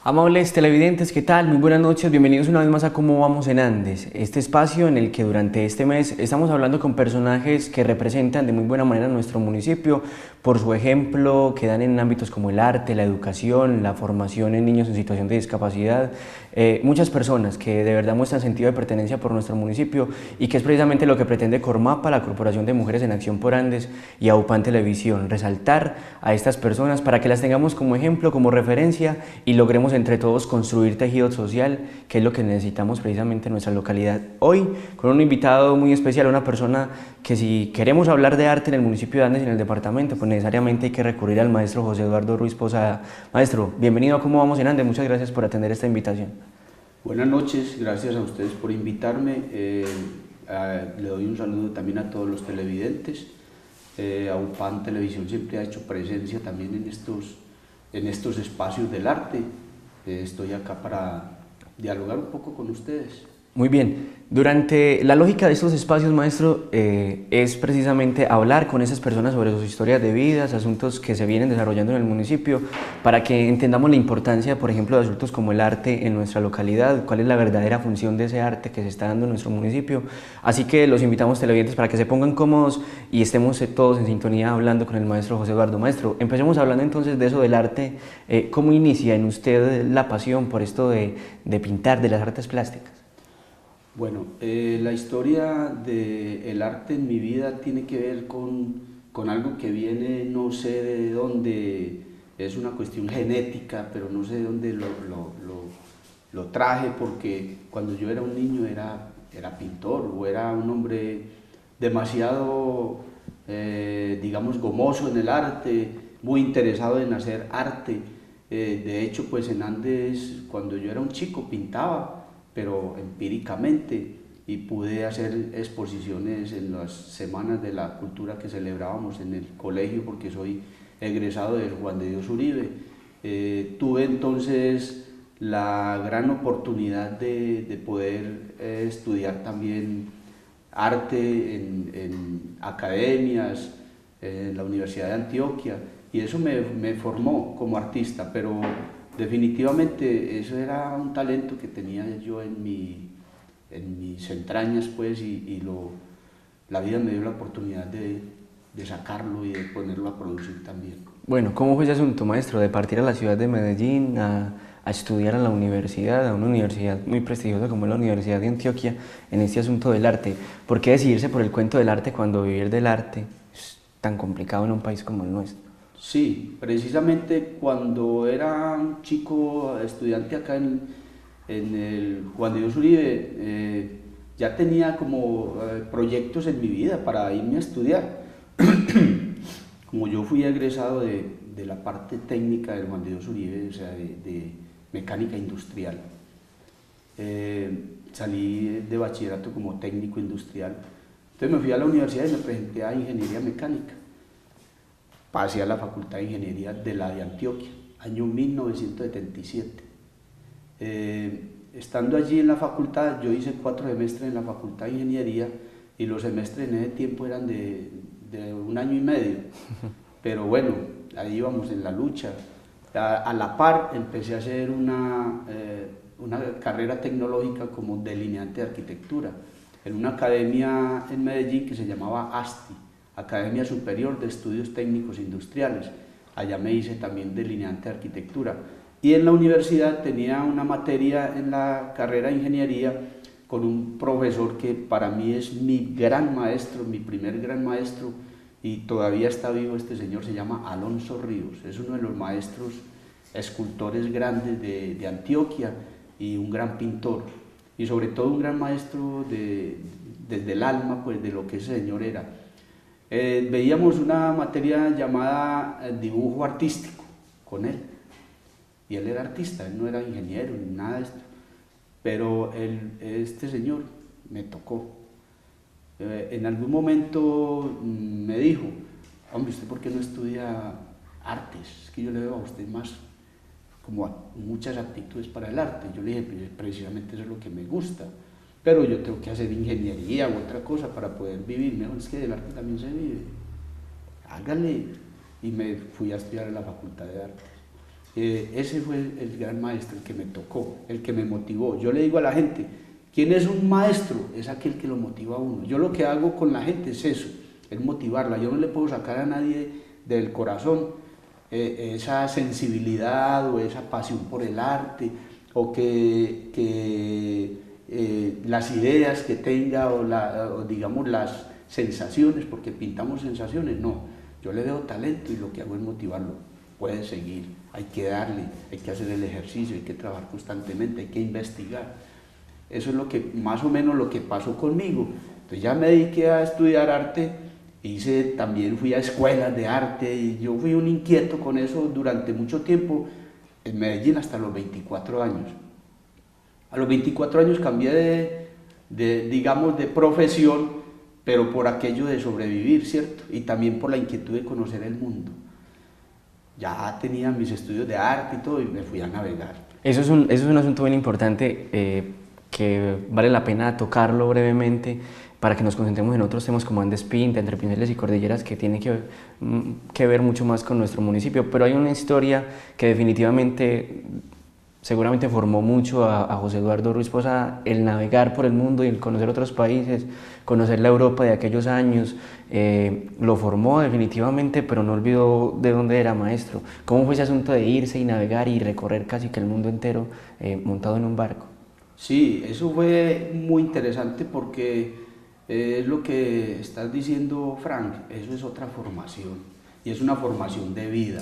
Amables televidentes, ¿qué tal? Muy buenas noches, bienvenidos una vez más a Cómo Vamos en Andes, este espacio en el que durante este mes estamos hablando con personajes que representan de muy buena manera nuestro municipio por su ejemplo que dan en ámbitos como el arte, la educación, la formación en niños en situación de discapacidad, muchas personas que de verdad muestran sentido de pertenencia por nuestro municipio y que es precisamente lo que pretende Cormapa, la Corporación de Mujeres en Acción por Andes y AUPAN Televisión, resaltar a estas personas para que las tengamos como ejemplo, como referencia y logremos entre todos construir tejido social, que es lo que necesitamos precisamente en nuestra localidad. Hoy con un invitado muy especial, una persona que si queremos hablar de arte en el municipio de Andes y en el departamento, pues necesariamente hay que recurrir al maestro José Eduardo Ruiz Posada. Maestro, bienvenido a Cómo Vamos en Andes, muchas gracias por atender esta invitación. Buenas noches, gracias a ustedes por invitarme. Le doy un saludo también a todos los televidentes. AUPAN Televisión siempre ha hecho presencia también en estos espacios del arte. Estoy acá para dialogar un poco con ustedes. Muy bien, durante la lógica de estos espacios, maestro, es precisamente hablar con esas personas sobre sus historias de vida, asuntos que se vienen desarrollando en el municipio, para que entendamos la importancia, por ejemplo, de asuntos como el arte en nuestra localidad, cuál es la verdadera función de ese arte que se está dando en nuestro municipio. Así que los invitamos televidentes para que se pongan cómodos y estemos todos en sintonía hablando con el maestro José Eduardo. Maestro, empecemos hablando entonces de eso del arte. ¿Cómo inicia en usted la pasión por esto de pintar, de las artes plásticas? Bueno, la historia del arte en mi vida tiene que ver con algo que viene, no sé de dónde, es una cuestión genética, pero no sé de dónde lo traje, porque cuando yo era un niño era pintor o era un hombre demasiado, digamos, gomoso en el arte, muy interesado en hacer arte. De hecho, pues en Andes, cuando yo era un chico, pintaba, pero empíricamente, y pude hacer exposiciones en las semanas de la cultura que celebrábamos en el colegio, porque soy egresado del Juan de Dios Uribe. Tuve entonces la gran oportunidad de poder estudiar también arte en academias, en la Universidad de Antioquia, y eso me formó como artista, pero definitivamente eso era un talento que tenía yo en mis entrañas, pues, la vida me dio la oportunidad de sacarlo y de ponerlo a producir también. Bueno, ¿cómo fue ese asunto, maestro, de partir a la ciudad de Medellín a estudiar a la universidad, a una universidad muy prestigiosa como es la Universidad de Antioquia, en este asunto del arte? ¿Por qué decidirse por el cuento del arte cuando vivir del arte es tan complicado en un país como el nuestro? Sí, precisamente cuando era un chico estudiante acá en el Juan de Dios Uribe, ya tenía como proyectos en mi vida para irme a estudiar. Como yo fui egresado de la parte técnica del Juan de Dios Uribe, o sea, de mecánica industrial, salí de bachillerato como técnico industrial. Entonces me fui a la universidad y me presenté a ingeniería mecánica. Pasé a la Facultad de Ingeniería de la de Antioquia, año 1977. Estando allí en la facultad, yo hice 4 semestres en la Facultad de Ingeniería y los semestres en ese tiempo eran de 1 año y medio. Pero bueno, ahí íbamos en la lucha. A la par empecé a hacer una carrera tecnológica como delineante de arquitectura en una academia en Medellín que se llamaba ASTI, Academia Superior de Estudios Técnicos Industriales. Allá me hice también delineante de arquitectura. Y en la universidad tenía una materia en la carrera de ingeniería con un profesor que para mí es mi gran maestro, mi primer gran maestro, y todavía está vivo. Este señor se llama Alonso Ríos, es uno de los maestros escultores grandes de Antioquia y un gran pintor, y sobre todo un gran maestro desde el alma, pues, de lo que ese señor era. Veíamos una materia llamada dibujo artístico con él, y él era artista, él no era ingeniero ni nada de esto, pero este señor me tocó. En algún momento me dijo: hombre, ¿usted por qué no estudia artes? Es que yo le veo a usted más como muchas aptitudes para el arte. Yo le dije: pues precisamente eso es lo que me gusta, pero yo tengo que hacer ingeniería u otra cosa para poder vivir. Me dijo: es que del arte también se vive, hágale. Y me fui a estudiar en la Facultad de Artes. Ese fue el gran maestro, el que me tocó, el que me motivó. Yo le digo a la gente, ¿quién es un maestro? Es aquel que lo motiva a uno. Yo lo que hago con la gente es eso, es motivarla. Yo no le puedo sacar a nadie del corazón esa sensibilidad o esa pasión por el arte, o que las ideas que tenga o digamos las sensaciones, porque pintamos sensaciones, no. Yo le veo talento y lo que hago es motivarlo. Puede seguir, hay que darle, hay que hacer el ejercicio, hay que trabajar constantemente, hay que investigar. Eso es lo que, más o menos lo que pasó conmigo. Entonces ya me dediqué a estudiar arte, también fui a escuelas de arte y yo fui un inquieto con eso durante mucho tiempo en Medellín hasta los 24 años. A los 24 años cambié digamos, de profesión, pero por aquello de sobrevivir, ¿cierto? Y también por la inquietud de conocer el mundo. Ya tenía mis estudios de arte y todo y me fui a navegar. Eso es un asunto bien importante que vale la pena tocarlo brevemente para que nos concentremos en otros temas como Andes Pinta, Entre Pinceles y Cordilleras, que tiene que ver mucho más con nuestro municipio. Pero hay una historia que definitivamente seguramente formó mucho a José Eduardo Ruiz Posada, el navegar por el mundo y el conocer otros países, conocer la Europa de aquellos años, lo formó definitivamente, pero no olvidó de dónde era maestro. ¿Cómo fue ese asunto de irse y navegar y recorrer casi que el mundo entero montado en un barco? Sí, eso fue muy interesante porque es lo que estás diciendo, Frank, eso es otra formación y es una formación de vida,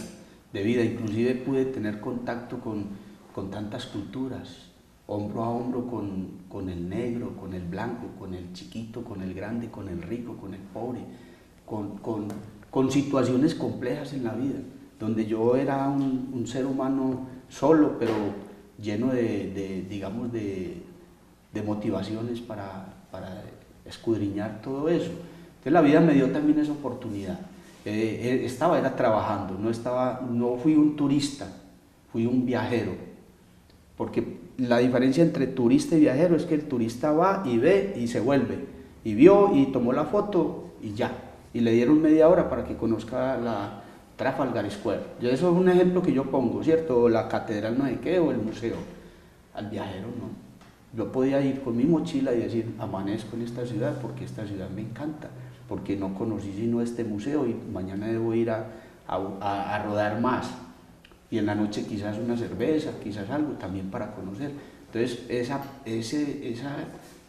inclusive pude tener contacto con tantas culturas, hombro a hombro con el negro, con el blanco, con el chiquito, con el grande, con el rico, con el pobre, con situaciones complejas en la vida, donde yo era un ser humano solo, pero lleno digamos, de motivaciones para escudriñar todo eso. Entonces la vida me dio también esa oportunidad. Era trabajando, no fui un turista, fui un viajero, porque la diferencia entre turista y viajero es que el turista va y ve y se vuelve, y vio y tomó la foto y ya, y le dieron media hora para que conozca la Trafalgar Square. Y eso es un ejemplo que yo pongo, ¿cierto? O la catedral no sé qué, o el museo. Al viajero no. Yo podía ir con mi mochila y decir, amanezco en esta ciudad porque esta ciudad me encanta, porque no conocí sino este museo y mañana debo ir a rodar más. Y en la noche quizás una cerveza, quizás algo también para conocer. Entonces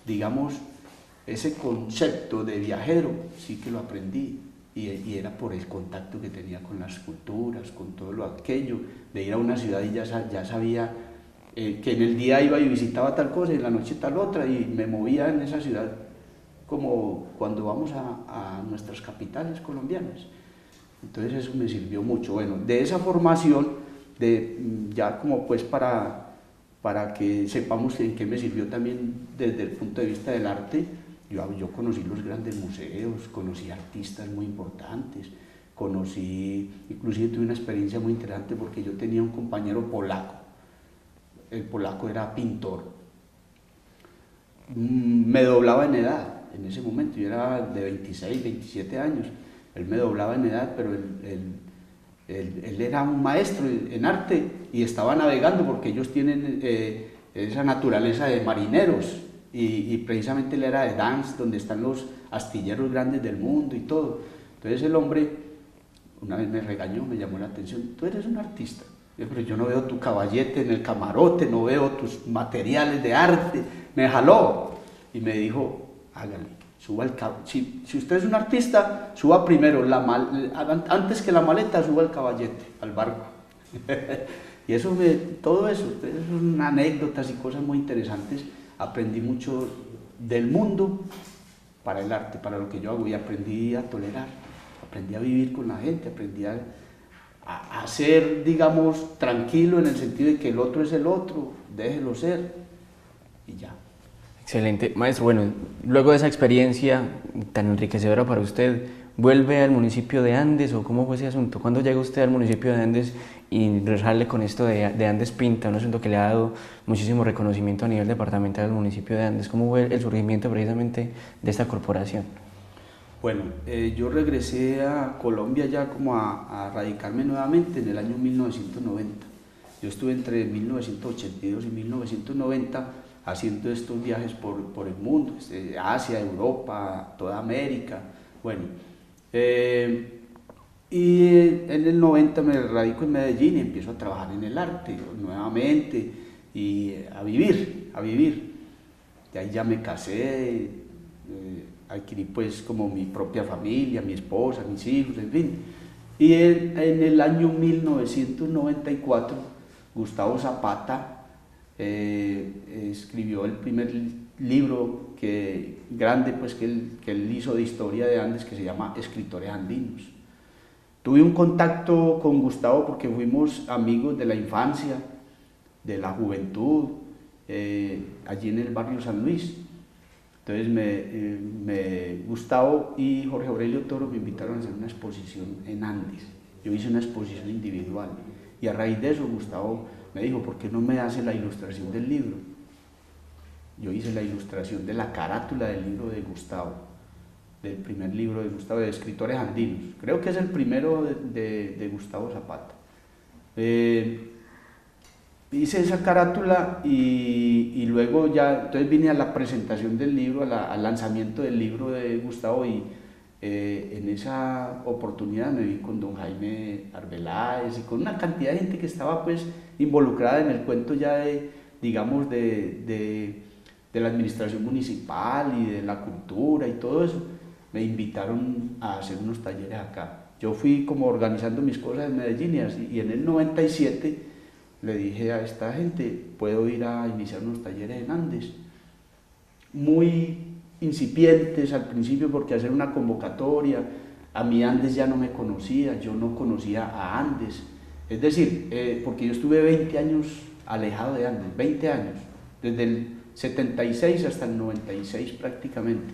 digamos, ese concepto de viajero sí que lo aprendí y era por el contacto que tenía con las culturas, con todo lo aquello, de ir a una ciudad y ya sabía que en el día iba y visitaba tal cosa y en la noche tal otra y me movía en esa ciudad como cuando vamos a nuestras capitales colombianas. Entonces eso me sirvió mucho. Bueno, de esa formación, ya como pues para que sepamos en qué me sirvió también desde el punto de vista del arte, yo conocí los grandes museos, conocí artistas muy importantes, inclusive tuve una experiencia muy interesante porque yo tenía un compañero polaco, el polaco era pintor, me doblaba en edad en ese momento, yo era de 26, 27 años, él me doblaba en edad, pero él era un maestro en arte y estaba navegando porque ellos tienen esa naturaleza de marineros y precisamente él era de Gdansk, donde están los astilleros grandes del mundo y todo. Entonces el hombre una vez me regañó, me llamó la atención, tú eres un artista, pero yo no veo tu caballete en el camarote, no veo tus materiales de arte, me jaló y me dijo, hágale. Si usted es un artista, suba primero, antes que la maleta, suba el caballete al barco. Y todo eso son anécdotas y cosas muy interesantes. Aprendí mucho del mundo para el arte, para lo que yo hago, y aprendí a tolerar, aprendí a vivir con la gente, aprendí a ser, digamos, tranquilo en el sentido de que el otro es el otro, déjelo ser y ya. Excelente. Maestro, bueno, luego de esa experiencia tan enriquecedora para usted, ¿vuelve al municipio de Andes o cómo fue ese asunto? ¿Cuándo llega usted al municipio de Andes y resale con esto de Andes Pinta, un asunto que le ha dado muchísimo reconocimiento a nivel departamental al municipio de Andes? ¿Cómo fue el surgimiento precisamente de esta corporación? Bueno, yo regresé a Colombia ya como a radicarme nuevamente en el año 1990. Yo estuve entre 1982 y 1990 haciendo estos viajes por el mundo, Asia, Europa, toda América, bueno. Y en el 90 me radico en Medellín y empiezo a trabajar en el arte nuevamente y a vivir, a vivir. De ahí ya me casé, adquirí pues como mi propia familia, mi esposa, mis hijos, en fin. Y en el año 1994, Gustavo Zapata escribió el primer libro grande pues, que él hizo de historia de Andes, que se llama Escritores Andinos. Tuve un contacto con Gustavo porque fuimos amigos de la infancia, de la juventud, allí en el barrio San Luis. Entonces Gustavo y Jorge Aurelio Toro me invitaron a hacer una exposición en Andes. Yo hice una exposición individual y a raíz de eso Gustavo me dijo, ¿por qué no me hace la ilustración del libro? Yo hice la ilustración de la carátula del libro de Gustavo, del primer libro de Gustavo, de Escritores Andinos. Creo que es el primero de Gustavo Zapata. Hice esa carátula y luego ya, entonces vine a la presentación del libro, al lanzamiento del libro de Gustavo y en esa oportunidad me vi con don Jaime Arbeláez y con una cantidad de gente que estaba pues involucrada en el cuento ya digamos de la administración municipal y de la cultura y todo eso. Me invitaron a hacer unos talleres acá. Yo fui como organizando mis cosas en Medellín y en el 97 le dije a esta gente, puedo ir a iniciar unos talleres en Andes. Muy incipientes al principio porque hacer una convocatoria, a mí Andes ya no me conocía, yo no conocía a Andes. Es decir, porque yo estuve 20 años alejado de Andes, 20 años, desde el 76 hasta el 96 prácticamente.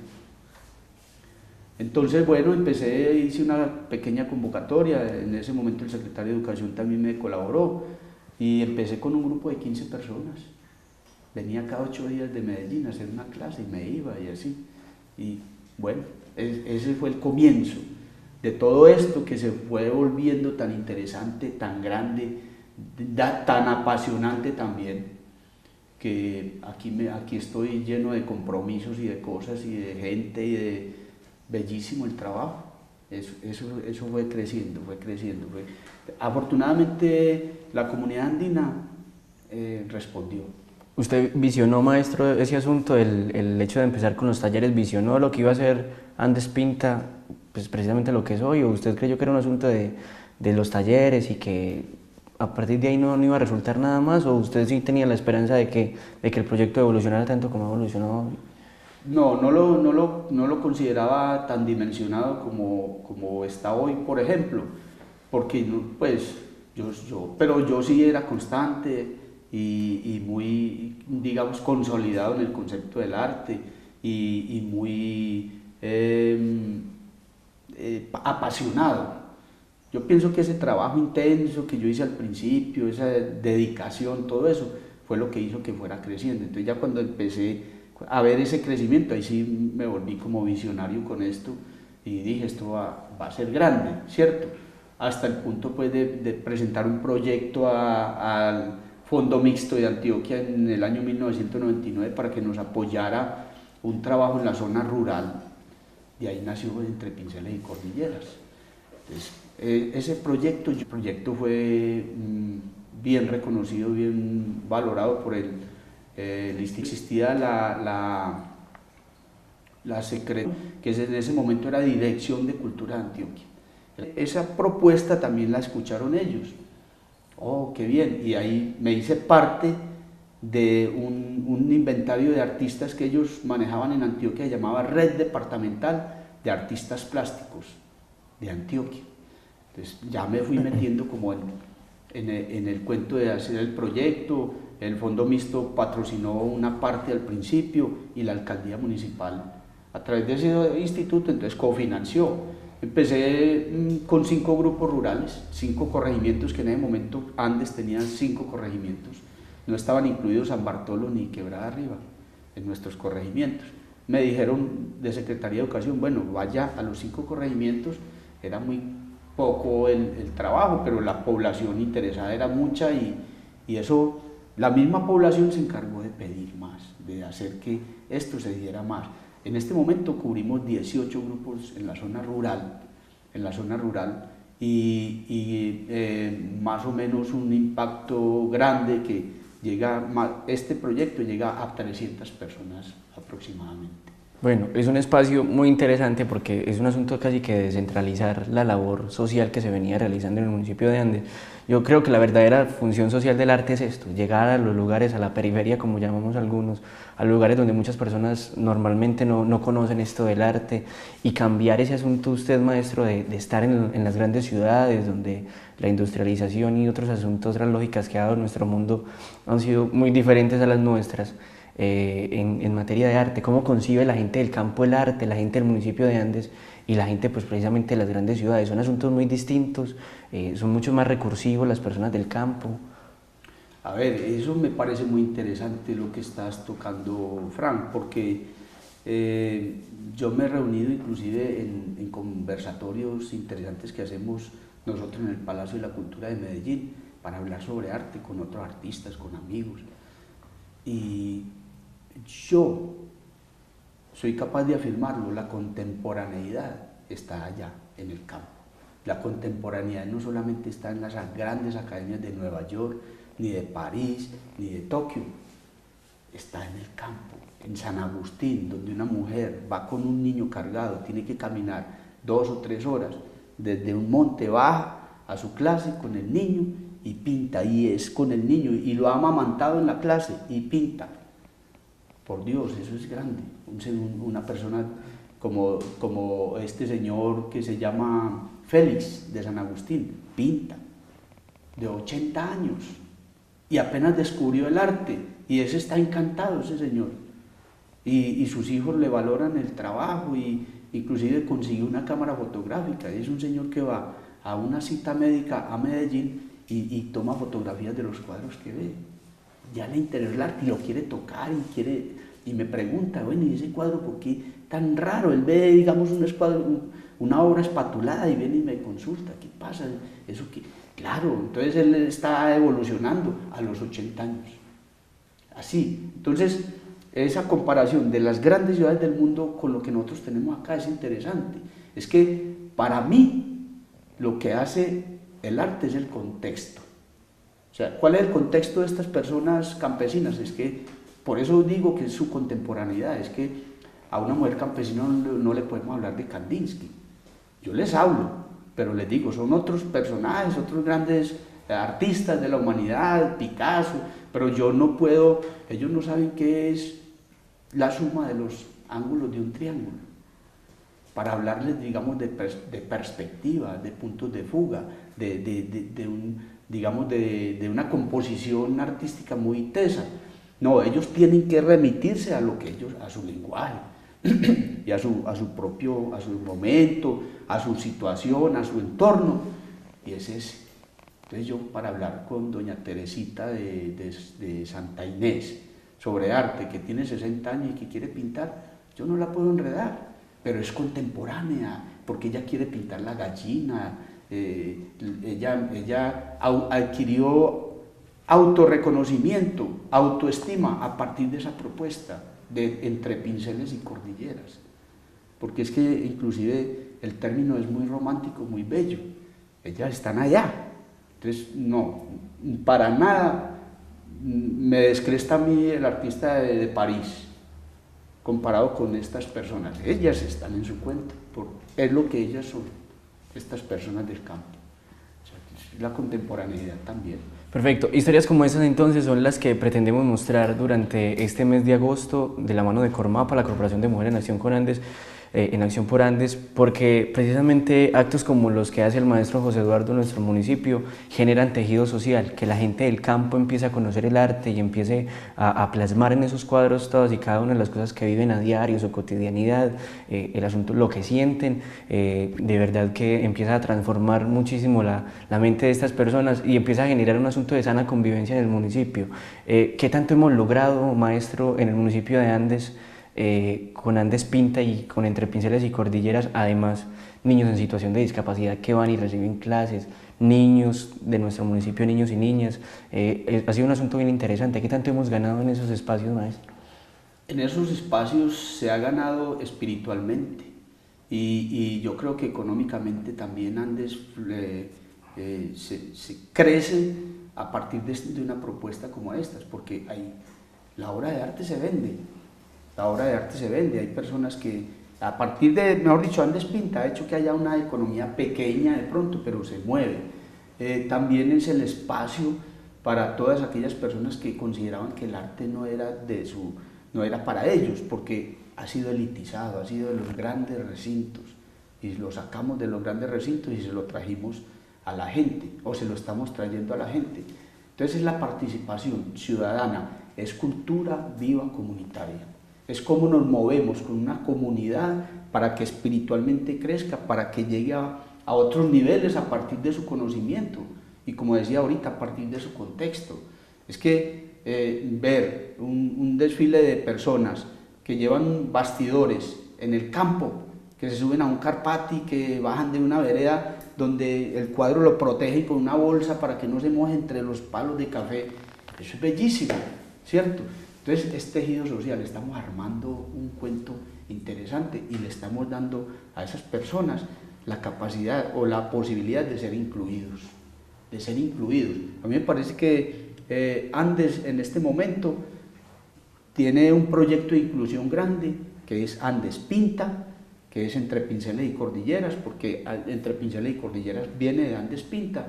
Entonces, bueno, hice una pequeña convocatoria, en ese momento el secretario de Educación también me colaboró y empecé con un grupo de 15 personas. Venía cada 8 días de Medellín a hacer una clase y me iba y así. Y bueno, ese fue el comienzo de todo esto que se fue volviendo tan interesante, tan grande, tan apasionante también, que aquí estoy lleno de compromisos y de cosas y de gente y de bellísimo el trabajo. Eso fue creciendo. Afortunadamente la comunidad andina respondió. ¿Usted visionó, maestro, ese asunto, el hecho de empezar con los talleres, visionó lo que iba a ser Andes Pinta, pues precisamente lo que es hoy, o usted creyó que era un asunto de los talleres y que a partir de ahí no iba a resultar nada más, o usted sí tenía la esperanza de que el proyecto evolucionara tanto como evolucionó hoy? No lo consideraba tan dimensionado como está hoy, por ejemplo, porque pues pero yo sí era constante y muy, digamos, consolidado en el concepto del arte y muy apasionado. Yo pienso que ese trabajo intenso que yo hice al principio, esa dedicación, todo eso, fue lo que hizo que fuera creciendo. Entonces ya cuando empecé a ver ese crecimiento, ahí sí me volví como visionario con esto y dije, esto va a ser grande, ¿cierto? Hasta el punto pues de presentar un proyecto al Fondo Mixto de Antioquia en el año 1999 para que nos apoyara un trabajo en la zona rural. De ahí nació Entre Pinceles y Cordilleras. Entonces, ese proyecto fue bien reconocido, bien valorado por existía la Secretaría, que en ese momento era Dirección de Cultura de Antioquia. Esa propuesta también la escucharon ellos. Oh, qué bien, y ahí me hice parte de un inventario de artistas que ellos manejaban en Antioquia, se llamaba Red Departamental de Artistas Plásticos de Antioquia. Entonces ya me fui metiendo como en el cuento de hacer el proyecto. El Fondo Mixto patrocinó una parte al principio y la Alcaldía Municipal a través de ese instituto entonces cofinanció. Empecé con 5 grupos rurales, 5 corregimientos, que en ese momento Andes tenía 5 corregimientos, no estaban incluidos San Bartolo ni Quebrada Arriba en nuestros corregimientos. Me dijeron de Secretaría de Educación, bueno, vaya a los 5 corregimientos, era muy poco el trabajo, pero la población interesada era mucha Y eso, la misma población se encargó de pedir más, de hacer que esto se diera más. En este momento cubrimos 18 grupos en la zona rural, y más o menos un impacto grande que este proyecto llega a 300 personas aproximadamente. Bueno, es un espacio muy interesante porque es un asunto casi que descentralizar la labor social que se venía realizando en el municipio de Andes. Yo creo que la verdadera función social del arte es esto, llegar a los lugares, a la periferia como llamamos algunos, a lugares donde muchas personas normalmente no conocen esto del arte, y cambiar ese asunto usted, maestro, de estar en las grandes ciudades donde la industrialización y otros asuntos, otras lógicas que ha dado nuestro mundo han sido muy diferentes a las nuestras. En materia de arte, cómo concibe la gente del campo el arte, la gente del municipio de Andes y la gente pues precisamente de las grandes ciudades. Son asuntos muy distintos, son mucho más recursivos las personas del campo. A ver, eso me parece muy interesante lo que estás tocando, Frank, porque yo me he reunido inclusive en conversatorios interesantes que hacemos nosotros en el Palacio de la Cultura de Medellín para hablar sobre arte con otros artistas, con amigos. Y yo soy capaz de afirmarlo, la contemporaneidad está allá, en el campo. La contemporaneidad no solamente está en las grandes academias de Nueva York, ni de París, ni de Tokio, está en el campo, en San Agustín, donde una mujer va con un niño cargado, tiene que caminar 2 o 3 horas, desde un monte baja a su clase con el niño y pinta, y es con el niño, y lo ha amamantado en la clase y pinta. Por Dios, eso es grande. Una persona como este señor que se llama Félix de San Agustín, pinta, de 80 años, y apenas descubrió el arte, y ese está encantado, ese señor. Y sus hijos le valoran el trabajo, y inclusive consiguió una cámara fotográfica. Es un señor que va a una cita médica a Medellín y toma fotografías de los cuadros que ve. Ya le interesa el arte y lo quiere tocar y me pregunta, bueno, ¿y ese cuadro por qué tan raro? Él ve, digamos, una obra espatulada y viene y me consulta, ¿qué pasa? ¿Eso qué? Claro, entonces él está evolucionando a los 80 años. Así, entonces esa comparación de las grandes ciudades del mundo con lo que nosotros tenemos acá es interesante. Es que para mí lo que hace el arte es el contexto. O sea, ¿cuál es el contexto de estas personas campesinas? Es que, por eso digo que es su contemporaneidad, es que a una mujer campesina no le podemos hablar de Kandinsky. Yo les hablo, pero les digo, son otros personajes, otros grandes artistas de la humanidad, Picasso, pero yo no puedo, ellos no saben qué es la suma de los ángulos de un triángulo. Para hablarles, digamos, de perspectiva, de puntos de fuga, de una composición artística muy tesa. No, ellos tienen que remitirse a lo que a su lenguaje y a su momento, a su situación, a su entorno, y es ese. Entonces yo, para hablar con doña Teresita de Santa Inés sobre arte, que tiene 60 años y que quiere pintar, yo no la puedo enredar, pero es contemporánea, porque ella quiere pintar la gallina, ella adquirió autorreconocimiento, autoestima a partir de esa propuesta de Entre Pinceles y Cordilleras, porque es que inclusive el término es muy romántico, muy bello. Ellas están allá, entonces no, para nada me descresta a mí el artista de París comparado con estas personas. Ellas están en su cuenta, es lo que ellas son, estas personas del campo. O sea, la contemporaneidad también. Perfecto. Historias como esas entonces son las que pretendemos mostrar durante este mes de agosto de la mano de Cormapa, la Corporación de Mujeres en Acción con Andes, en Acción por Andes, porque precisamente actos como los que hace el maestro José Eduardo en nuestro municipio generan tejido social, que la gente del campo empiece a conocer el arte y empiece a plasmar en esos cuadros todas y cada una de las cosas que viven a diario, su cotidianidad, el asunto, lo que sienten, de verdad que empieza a transformar muchísimo la mente de estas personas y empieza a generar un asunto de sana convivencia en el municipio. ¿Qué tanto hemos logrado, maestro, en el municipio de Andes con Andes Pinta y con Entre Pinceles y Cordilleras, además niños en situación de discapacidad que van y reciben clases, niños de nuestro municipio, niños y niñas. Ha sido un asunto bien interesante. ¿Qué tanto hemos ganado en esos espacios, maestro? En esos espacios se ha ganado espiritualmente y yo creo que económicamente también Andes se crece a partir de una propuesta como estas, porque la obra de arte se vende, la obra de arte se vende, hay personas que a partir de, mejor dicho, Andes Pinta ha hecho que haya una economía pequeña de pronto, pero se mueve. También es el espacio para todas aquellas personas que consideraban que el arte no era para ellos, porque ha sido elitizado, ha sido de los grandes recintos, y lo sacamos de los grandes recintos y se lo trajimos a la gente, o se lo estamos trayendo a la gente. Entonces es la participación ciudadana, es cultura viva comunitaria, es cómo nos movemos con una comunidad para que espiritualmente crezca, para que llegue a otros niveles a partir de su conocimiento, y como decía ahorita, a partir de su contexto. Es que ver un desfile de personas que llevan bastidores en el campo, que se suben a un carpati, que bajan de una vereda donde el cuadro lo protege con una bolsa para que no se moje entre los palos de café. Eso es bellísimo, ¿cierto? Entonces es tejido social, estamos armando un cuento interesante y le estamos dando a esas personas la capacidad o la posibilidad de ser incluidos, de ser incluidos. A mí me parece que Andes en este momento tiene un proyecto de inclusión grande que es Andes Pinta, que es Entre Pinceles y Cordilleras, porque Entre Pinceles y Cordilleras viene de Andes Pinta.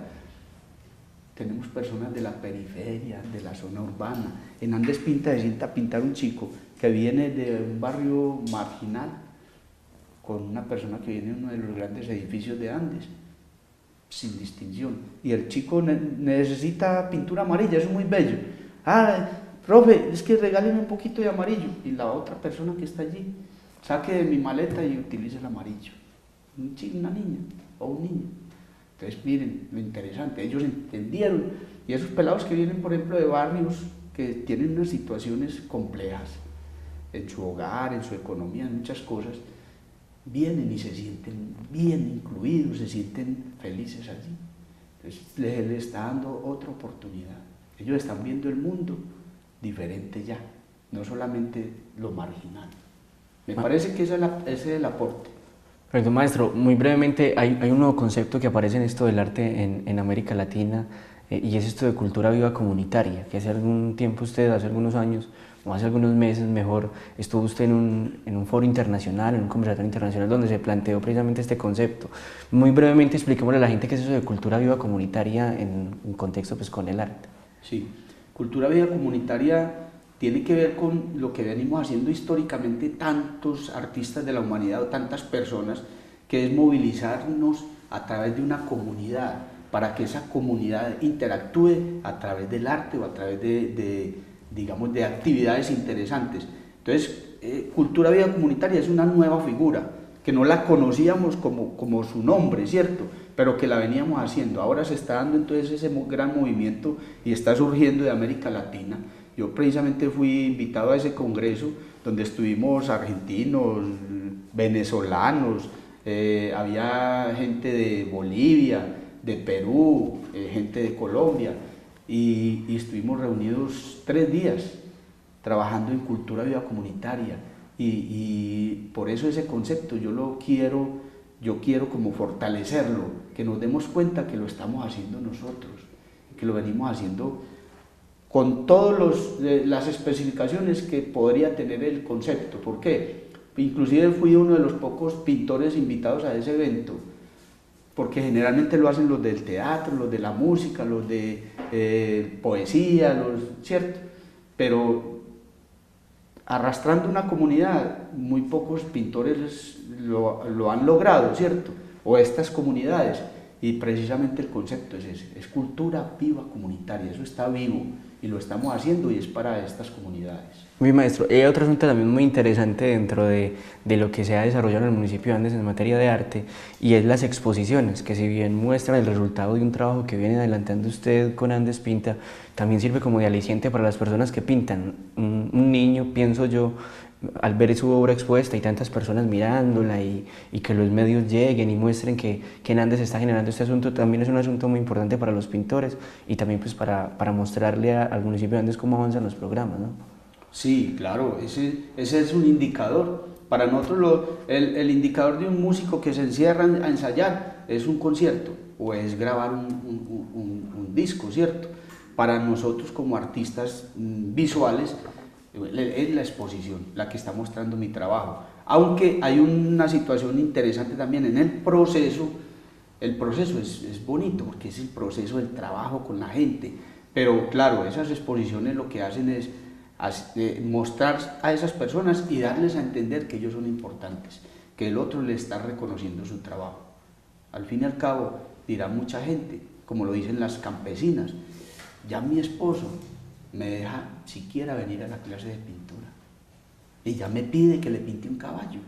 Tenemos personas de la periferia, de la zona urbana. En Andes Pinta se sienta a pintar un chico que viene de un barrio marginal con una persona que viene de uno de los grandes edificios de Andes, sin distinción. Y el chico necesita pintura amarilla, eso es muy bello. Ah, profe, es que regáleme un poquito de amarillo. Y la otra persona que está allí, saque de mi maleta y utilice el amarillo. Una niña o un niño. Entonces miren lo interesante, ellos entendieron, y esos pelados que vienen por ejemplo de barrios que tienen unas situaciones complejas en su hogar, en su economía, en muchas cosas, vienen y se sienten bien incluidos, se sienten felices allí. Entonces les está dando otra oportunidad, ellos están viendo el mundo diferente ya, no solamente lo marginal. Me parece que ese es el aporte. Perfecto, maestro. Muy brevemente, hay un nuevo concepto que aparece en esto del arte en América Latina, y es esto de cultura viva comunitaria, que hace algún tiempo usted, hace algunos años, o hace algunos meses mejor, estuvo usted en un foro internacional, en un conversatorio internacional donde se planteó precisamente este concepto. Muy brevemente expliquémosle a la gente qué es eso de cultura viva comunitaria en un contexto pues, con el arte. Sí, cultura viva comunitaria tiene que ver con lo que venimos haciendo históricamente tantos artistas de la humanidad o tantas personas, que es movilizarnos a través de una comunidad, para que esa comunidad interactúe a través del arte o a través digamos, de actividades interesantes. Entonces, cultura viva comunitaria es una nueva figura, que no la conocíamos como su nombre, ¿cierto?, pero que la veníamos haciendo. Ahora se está dando entonces ese gran movimiento y está surgiendo de América Latina. Yo precisamente fui invitado a ese congreso donde estuvimos argentinos, venezolanos, había gente de Bolivia, de Perú, gente de Colombia, y estuvimos reunidos 3 días trabajando en cultura viva comunitaria, y por eso ese concepto yo quiero como fortalecerlo, que nos demos cuenta que lo estamos haciendo nosotros, que lo venimos haciendo con todas las especificaciones que podría tener el concepto. ¿Por qué? Inclusive fui uno de los pocos pintores invitados a ese evento, porque generalmente lo hacen los del teatro, los de la música, los de poesía, ¿cierto? Pero arrastrando una comunidad, muy pocos pintores lo han logrado, ¿cierto? O estas comunidades, y precisamente el concepto es ese, es cultura viva comunitaria, eso está vivo, y lo estamos haciendo y es para estas comunidades. Muy maestro, hay otro asunto también muy interesante dentro de lo que se ha desarrollado en el municipio de Andes en materia de arte, y es las exposiciones, que si bien muestran el resultado de un trabajo que viene adelantando usted con Andes Pinta, también sirve como de aliciente para las personas que pintan. Un niño, pienso yo, al ver su obra expuesta y tantas personas mirándola y que los medios lleguen y muestren que en Andes se está generando este asunto, también es un asunto muy importante para los pintores y también pues para mostrarle al municipio de Andes cómo avanzan los programas, ¿no? Sí, claro, ese es un indicador. Para nosotros el indicador de un músico que se encierra a ensayar es un concierto o es grabar un disco, ¿cierto? Para nosotros como artistas visuales es la exposición la que está mostrando mi trabajo. Aunque hay una situación interesante también en el proceso es bonito porque es el proceso del trabajo con la gente, pero claro, esas exposiciones lo que hacen es mostrar a esas personas y darles a entender que ellos son importantes, que el otro le está reconociendo su trabajo. Al fin y al cabo, dirá mucha gente, como lo dicen las campesinas, ya mi esposo me deja siquiera venir a la clase de pintura y ya me pide que le pinte un caballo.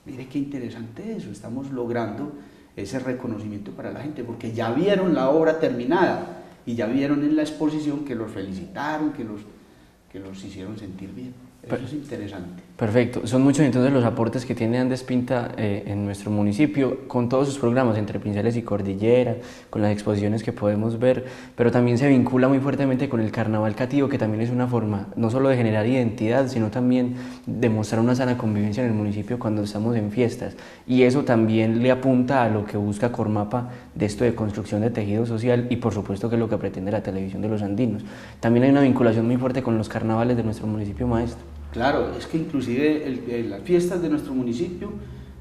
Mire qué interesante eso, estamos logrando ese reconocimiento para la gente, porque ya vieron la obra terminada y ya vieron en la exposición que los felicitaron, que los hicieron sentir bien. Eso es interesante. Perfecto. Son muchos entonces los aportes que tiene Andes Pinta en nuestro municipio, con todos sus programas, entre Pinceles y Cordillera, con las exposiciones que podemos ver, pero también se vincula muy fuertemente con el Carnaval Cativo, que también es una forma no solo de generar identidad, sino también de mostrar una sana convivencia en el municipio cuando estamos en fiestas. Y eso también le apunta a lo que busca Cormapa de esto de construcción de tejido social y por supuesto que es lo que pretende la televisión de los andinos. También hay una vinculación muy fuerte con los carnavales de nuestro municipio, maestro. Claro, es que inclusive en las fiestas de nuestro municipio,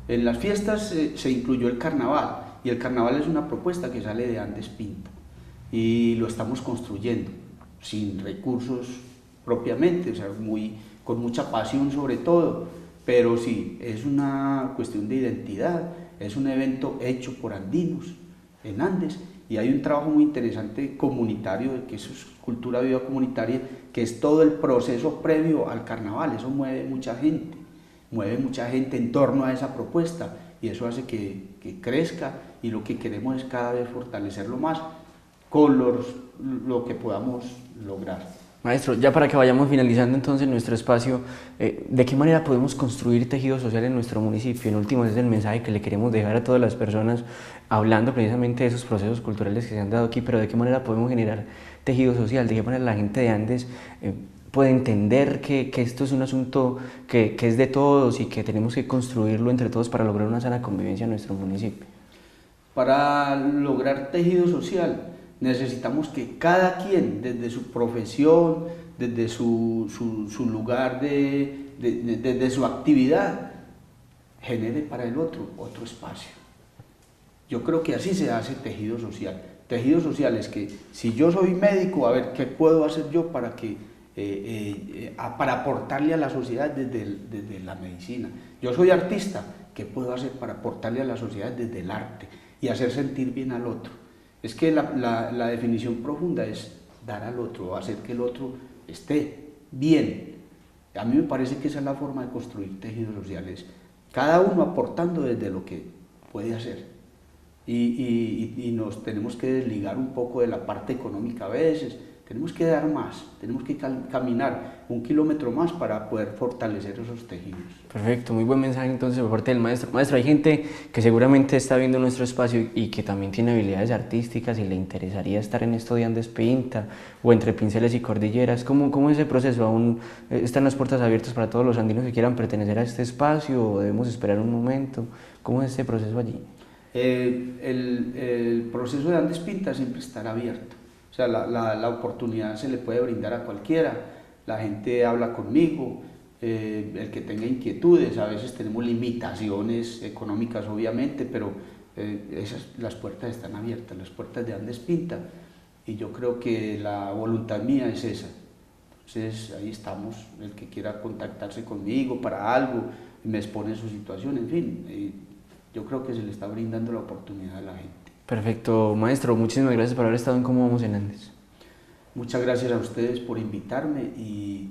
en las fiestas se incluyó el carnaval, y el carnaval es una propuesta que sale de Andes Pinta, y lo estamos construyendo, sin recursos propiamente, o sea, con mucha pasión sobre todo, pero sí, es una cuestión de identidad, es un evento hecho por andinos en Andes, y hay un trabajo muy interesante comunitario, que eso es cultura viva comunitaria, que es todo el proceso previo al carnaval. Eso mueve mucha gente en torno a esa propuesta, y eso hace que crezca, y lo que queremos es cada vez fortalecerlo más con lo que podamos lograr. Maestro, ya para que vayamos finalizando entonces nuestro espacio, ¿de qué manera podemos construir tejido social en nuestro municipio? En último, ese es el mensaje que le queremos dejar a todas las personas, hablando precisamente de esos procesos culturales que se han dado aquí, pero ¿de qué manera podemos generar tejido social? ¿De qué manera la gente de Andes puede entender que esto es un asunto que es de todos y que tenemos que construirlo entre todos para lograr una sana convivencia en nuestro municipio? Para lograr tejido social, necesitamos que cada quien, desde su profesión, desde su lugar, desde su actividad, genere para el otro espacio. Yo creo que así se hace tejido social. Tejido social es que si yo soy médico, a ver qué puedo hacer yo para aportarle a la sociedad desde la medicina. Yo soy artista, ¿qué puedo hacer para aportarle a la sociedad desde el arte y hacer sentir bien al otro? Es que la definición profunda es dar al otro, hacer que el otro esté bien. A mí me parece que esa es la forma de construir tejidos sociales, cada uno aportando desde lo que puede hacer. Y nos tenemos que desligar un poco de la parte económica a veces, tenemos que dar más, tenemos que caminar 1 kilómetro más para poder fortalecer esos tejidos. Perfecto, muy buen mensaje entonces por parte del maestro. Maestro, hay gente que seguramente está viendo nuestro espacio y que también tiene habilidades artísticas y le interesaría estar en esto de Andes Pinta o entre Pinceles y Cordilleras. ¿Cómo es ese proceso? ¿Aún están las puertas abiertas para todos los andinos que quieran pertenecer a este espacio o debemos esperar un momento? ¿Cómo es ese proceso allí? El proceso de Andes Pinta siempre estará abierto. O sea, la oportunidad se le puede brindar a cualquiera, la gente habla conmigo, el que tenga inquietudes, a veces tenemos limitaciones económicas obviamente, pero las puertas están abiertas, las puertas de Andes Pinta, y yo creo que la voluntad mía es esa. Entonces ahí estamos, el que quiera contactarse conmigo para algo, me expone su situación, en fin, yo creo que se le está brindando la oportunidad a la gente. Perfecto, maestro, muchísimas gracias por haber estado en Cómo Vamos en Andes. Muchas gracias a ustedes por invitarme y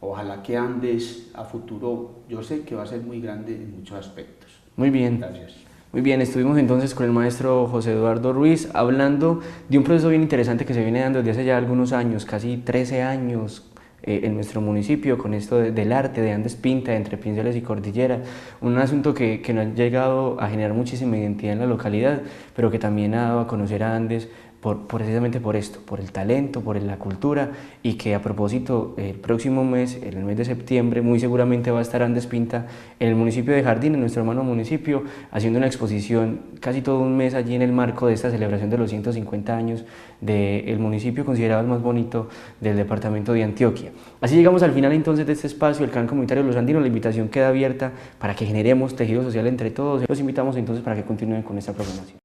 ojalá que Andes a futuro, yo sé que va a ser muy grande en muchos aspectos. Muy bien. Gracias. Muy bien, estuvimos entonces con el maestro José Eduardo Ruiz hablando de un proceso bien interesante que se viene dando desde hace ya algunos años, casi 13 años, en nuestro municipio con esto del arte, de Andes Pinta, entre pinceles y cordillera, un asunto que nos ha llegado a generar muchísima identidad en la localidad, pero que también ha dado a conocer a Andes precisamente por esto, por el talento, por la cultura, y que a propósito el próximo mes, en el mes de septiembre, muy seguramente va a estar Andes Pinta en el municipio de Jardín, en nuestro hermano municipio, haciendo una exposición casi todo un mes allí en el marco de esta celebración de los 150 años del municipio considerado el más bonito del departamento de Antioquia. Así llegamos al final entonces de este espacio, el Canal Comunitario Los Andinos. La invitación queda abierta para que generemos tejido social entre todos. Los invitamos entonces para que continúen con esta programación.